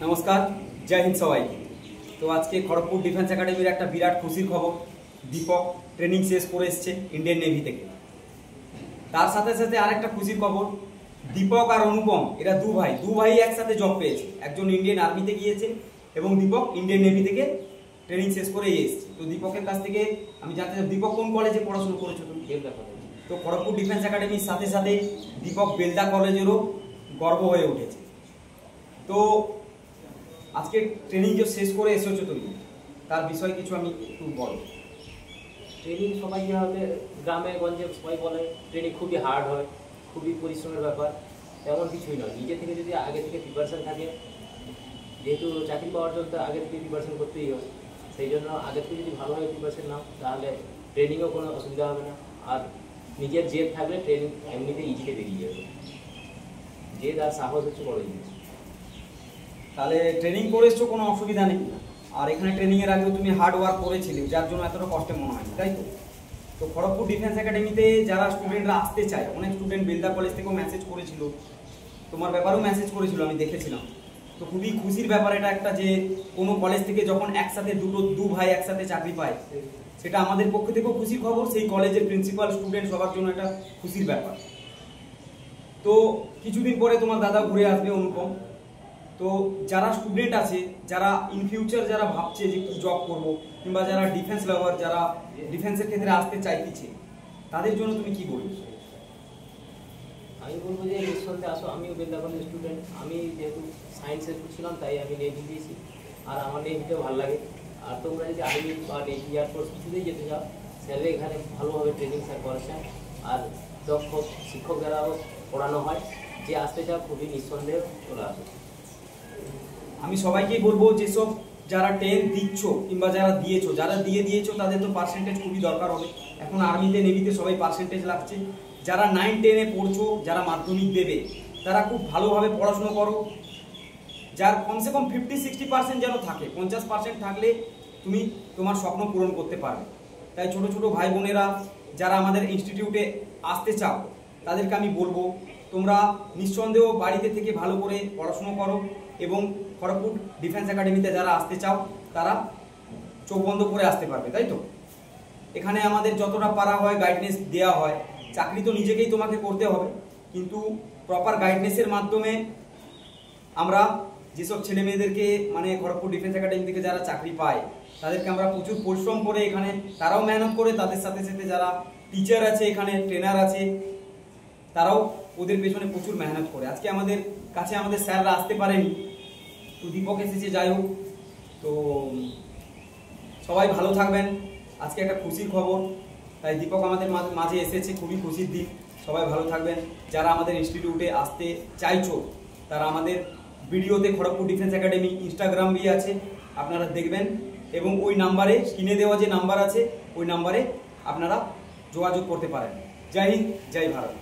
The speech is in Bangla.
নমস্কার, জয় হিন্দ সবাইকে। তো আজকে খড়গপুর ডিফেন্স একাডেমির একটা বিরাট খুশির খবর। দীপক ট্রেনিং শেষ করে এসছে ইন্ডিয়ান নেভি থেকে। তার সাথে সাথে আরেকটা খুশির খবর, দীপক আর অনুপম এরা দু ভাই একসাথে জব পেয়েছে। একজন ইন্ডিয়ান আর্মিতে গিয়েছে এবং দীপক ইন্ডিয়ান নেভি থেকে ট্রেনিং শেষ করে এসছে। তো দীপকের কাছ থেকে আমি জানতে চাই, দীপক কোন কলেজে পড়াশোনা করেছো তুমি? বেলদা কলেজ। তো খড়গপুর ডিফেন্স একাডেমির সাথে সাথে দীপক বেলদা কলেজেরও গর্ব হয়ে উঠেছে। তো আজকে ট্রেনিং যে শেষ করে এসেছো তুমি, তার বিষয়ে কিছু আমি একটু বলো। ট্রেনিং সবাই যেভাবে গ্রামে গঞ্জে সবাই বলে ট্রেনিং খুবই হার্ড হয়, খুবই পরিশ্রমের ব্যাপার, তেমন কিছুই নয়। নিজে থেকে যদি আগে থেকে প্রিপারেশান থাকে, যেহেতু চাকরি পাওয়ার জন্য আগে থেকে প্রিপারেশান করতেই হয়, সেই জন্য আগে থেকে যদি ভালোভাবে প্রিপারেশান নাও তাহলে ট্রেনিংয়েও কোনো অসুবিধা হবে না। আর নিজের জেদ থাকলে ট্রেনিং এমনিতে ইজিতে বেরিয়ে যাবে। জেদ আর সাহস হচ্ছে বড় জিনিস। তাহলে ট্রেনিং করে এসছো, কোনো অসুবিধা নেই। আর এখানে ট্রেনিংয়ের আগেও তুমি হার্ড ওয়ার্ক করেছিলে, যার জন্য এতটা কষ্টে মনে হয়, তাই তো? তো খড়গপুর ডিফেন্স একাডেমিতে যারা স্টুডেন্টরা আসতে চায়, অনেক স্টুডেন্ট বেলদা কলেজ থেকেও মেসেজ করেছিল, তোমার ব্যাপারেও মেসেজ করেছিল, আমি দেখেছিলাম। তো খুবই খুশির ব্যাপার এটা একটা, যে কোনো কলেজ থেকে যখন একসাথে দু ভাই একসাথে চাকরি পায়, সেটা আমাদের পক্ষ থেকেও খুশির খবর, সেই কলেজের প্রিন্সিপাল, স্টুডেন্ট সবার জন্য একটা খুশির ব্যাপার। তো কিছুদিন পরে তোমার দাদা ঘুরে আসবে, অনুপম। তো যারা স্টুডেন্ট আছে, যারা ইন ফিউচার যারা ভাবছে যে কি জব করবো, কিংবা যারা ডিফেন্স লাভার, যারা ডিফেন্সের ক্ষেত্রে আসতে চাইতেছে, তাদের জন্য তুমি কি বলবে? আমি বলবো যে নিঃসন্দেহে আসো। আমিও বেলদা কলেজের স্টুডেন্ট। আমি যেহেতু সায়েন্সের ছিলাম, তাই আমি নেভি দিয়েছি। আর আমার নেভিতেও ভালো লাগে। আর তোমরা যদি আর্মি বা নেভি এয়ারফোর্স কিছুতেই যেতে চাও, স্যাররা এখানে ভালোভাবে ট্রেনিং স্যার করেছেন। আর দক্ষ শিক্ষক দ্বারাও পড়ানো হয়। যে আসতে চাও খুবই নিঃসন্দেহে চলে আসো। আমি সবাইকেই বলবো, যেসব যারা 10 দিচ্ছ কিংবা যারা দিয়েছো, যারা দিয়েছো তাদের তো পার্সেন্টেজ খুবই দরকার হবে। এখন আর্মিতে নেভিতে সবাই পার্সেন্টেজ লাগছে। যারা 9-10-এ পড়ছো, যারা মাধ্যমিক দেবে, তারা খুব ভালোভাবে পড়াশোনা করো। যার কমসে কম 50-60% যেন থাকে, 50% থাকলে তুমি তোমার স্বপ্ন পূরণ করতে পারবে। তাই ছোট ছোট ভাই বোনেরা যারা আমাদের ইনস্টিটিউটে আসতে চাও, তাদেরকে আমি বলবো, তোমরা নিঃসন্দেহ বাড়িতে থেকে ভালো করে পড়াশুনো করো এবং খড়গপুর ডিফেন্স একাডেমিতে যারা আসতে চাও তারা চোখ বন্ধ করে আসতে পারবে, তাই তো? এখানে আমাদের যতটা পারা হয় গাইডনেস দেওয়া হয়। চাকরি তো নিজেকেই তোমাকে করতে হবে, কিন্তু প্রপার গাইডনেসের মাধ্যমে আমরা যেসব ছেলে মেয়েদেরকে, মানে খড়গপুর ডিফেন্স একাডেমি থেকে যারা চাকরি পায়, তাদেরকে আমরা প্রচুর পরিশ্রম করে, এখানে তারাও মেহনত করে, তাদের সাথে সাথে যারা টিচার আছে, এখানে ট্রেনার আছে, তারাও ওদের পেছনে প্রচুর মেহনত করে। আজকে আমাদের কাছে আমাদের স্যাররা আসতে পারেনি, তো দীপক এসেছে, যাই হোক। তো সবাই ভালো থাকবেন। আজকে একটা খুশির খবর, তাই দীপক আমাদের মাঝে এসেছে, খুবই খুশির দিন। সবাই ভালো থাকবেন। যারা আমাদের ইনস্টিটিউটে আসতে চাইছো, তারা আমাদের ভিডিওতে খড়গপুর ডিফেন্স একাডেমি ইনস্টাগ্রাম भी আছে, আপনারা দেখবেন। এবং ওই নাম্বারে, স্ক্রিনে দেওয়া যে নাম্বার আছে, ওই নাম্বারে আপনারা যোগাযোগ করতে পারেন। জয় হিন্দ, জয় ভারত।